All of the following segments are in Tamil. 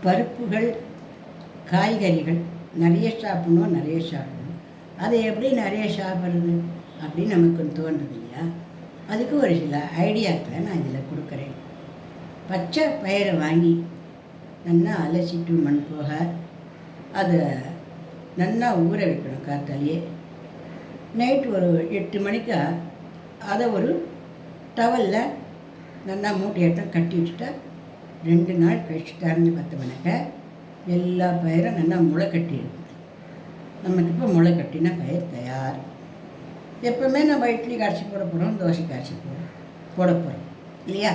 பருப்புகள், காய்கறிகள் நிறைய சாப்பிட்ணும், நிறைய சாப்பிடணும். அதை எப்படி நிறைய சாப்பிட்றது அப்படின்னு நமக்கு தோன்றுது இல்லையா? அதுக்கு ஒரு சில ஐடியாக்களை நான் இதில் கொடுக்குறேன். பச்சை பயிரை வாங்கி நல்லா அலசிட்டு மண் போக அதை நல்லா ஊற வைக்கணும். காத்தாலேயே நைட்டு ஒரு 8 மணிக்கு அதை ஒரு டவலில் நல்லா மூட்டையாட்டம் கட்டி வச்சுட்டா 2 நாள் கழிச்சு திறந்து 10 மணிக்கு எல்லா பயிரும் நல்லா முளை கட்டி இருக்குது. நமக்கு இப்போ முளை கட்டின பயிர் தயார். எப்போவுமே நம்ம இட்லி காய்ச்சி போட போகிறோம், தோசை காய்ச்சி போட போகிறோம் இல்லையா?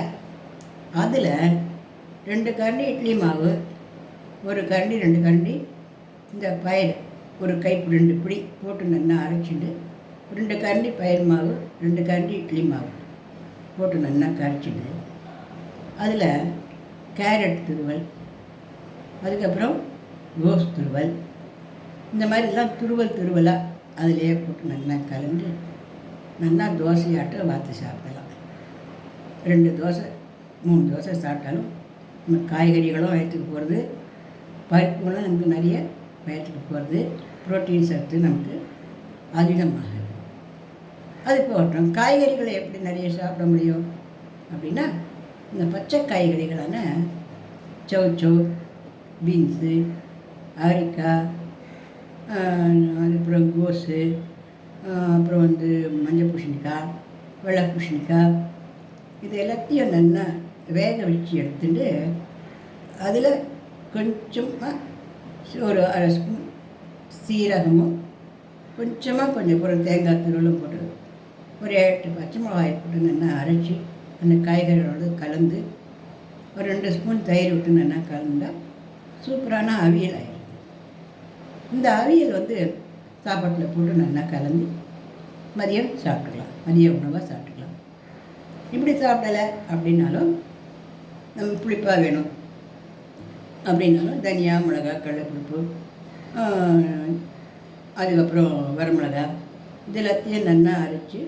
அதில் 2 கரண்டி இட்லி மாவு, 1 கரண்டி 2 கரண்டி இந்த பயிர் ஒரு கைப்பிடி 2 பிடி போட்டு நல்லா அரைச்சிட்டு 2 கரண்டி பயிர் மாவு, 2 கரண்டி இட்லி மாவு போட்டு நல்லா கரைச்சிட்டு அதில் கேரட் துருவல், அதுக்கப்புறம் கோஸ் துருவல், இந்த மாதிரிலாம் துருவலாக அதிலே போட்டு நல்லா கலந்து நல்லா தோசையாட்டம் வாத்து சாப்பிடலாம். 2 தோசை 3 தோசை சாப்பிட்டாலும் நம்ம காய்கறிகளும் வயிற்றுக்கு போகிறது, பருப்புகளும் நமக்கு நிறைய வயிற்றுக்கு போகிறது, புரோட்டீன் சத்து நமக்கு அதிகமாகுது. அது போட்டோம். காய்கறிகளை எப்படி நிறைய சாப்பிட முடியும் அப்படின்னா, இந்த பச்சை காய்கறிகளான சௌச்சௌ, பீன்ஸு, அவரைக்காய், அதுக்கப்புறம் கோஸு, அப்புறம் மஞ்சள் பூசணிக்காய், வெள்ளை பூசணிக்காய், இது எல்லாத்தையும் நல்லா வேக வச்சு எடுத்துட்டு அதில் கொஞ்சமாக ஒரு அரை ஸ்பூன் சீரகமும் கொஞ்சம் தேங்காய் துருவலும் போட்டு ஒரு 8 பச்சை மிளகாய் போட்டு நல்லா அரைச்சி அந்த காய்கறிகளோடு கலந்து ஒரு 2 ஸ்பூன் தயிர் விட்டு நல்லா கலந்தால் சூப்பரான அவியல் ஆகிடும். இந்த அவியல் சாப்பாட்டில் போட்டு நல்லா கலந்து மதியம் சாப்பிட்டுக்கலாம், மதிய உணவாக சாப்பிட்டுக்கலாம். இப்படி சாப்பிடலை அப்படின்னாலும் நம்ம புளிப்பாக வேணும் அப்படின்னாலும் தனியா, மிளகா, கடலைப்பருப்பு, அதுக்கப்புறம் வரமிளகா இது எல்லாத்தையும் நல்லா அரைச்சி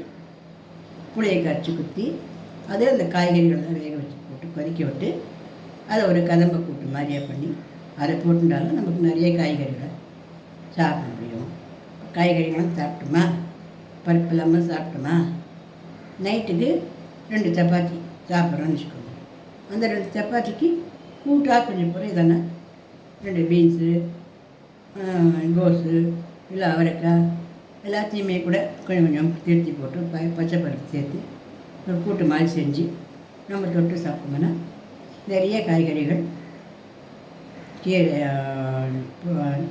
புளியை கரைச்சி குத்தி அதை அந்த காய்கறிகளெல்லாம் வேக வச்சு போட்டு கொதிக்க விட்டு அதை ஒரு கதம்ப கூட்டு மாதிரியாக பண்ணி அதை போட்டுட்டாலும் நமக்கு நிறைய காய்கறிகளை சாப்பிட முடியும். காய்கறிகளும் சாப்பிட்டோமா, பருப்பு இல்லாமல் சாப்பிட்டோமா, நைட்டுக்கு 2 சப்பாத்தி சாப்பிட்றோன்னு வச்சுக்கோங்க. அந்த 2 சப்பாத்திக்கு கூட்டாக கொஞ்சம் போகிற தானே 2 பீன்ஸு, கோஸு, இல்லை அவரைக்காய் எல்லாத்தையுமே கூட கொஞ்சம் திருத்தி போட்டு பச்சை பருப்பு சேர்த்து ஒரு கூட்டு மாதிரி செஞ்சு நம்ம தொட்டு சாப்பிட்டோம்னா நிறைய காய்கறிகள்,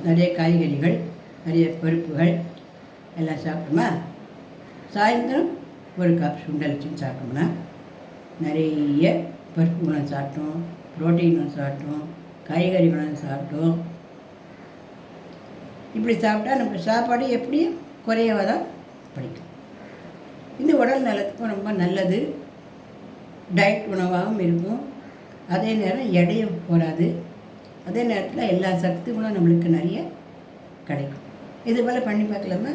நிறைய காய்கறிகள், நிறைய பருப்புகள் எல்லாம் சாப்பிட்டோமா, சாயந்தரம் ஒரு கப் சுண்டல் வச்சு சாப்பிட்டோம்னா நிறைய பருப்புகளும் சாப்பிட்டோம், புரோட்டீனும் சாப்பிட்டோம், காய்கறிகளும் சாப்பிட்டோம். இப்படி சாப்பிட்டா நம்ம சாப்பாடு எப்படியும் குறையவா தான் பிடிக்கும். இந்த உடல் நலத்துக்கும் ரொம்ப நல்லது, டயட் உணவாகவும் இருக்கும், அதே நேரம் எடையும் போகாது, அதே நேரத்தில் எல்லா சக்திகளும் நம்மளுக்கு நிறைய கிடைக்கும். இது போல் பண்ணி பார்க்கலாமா?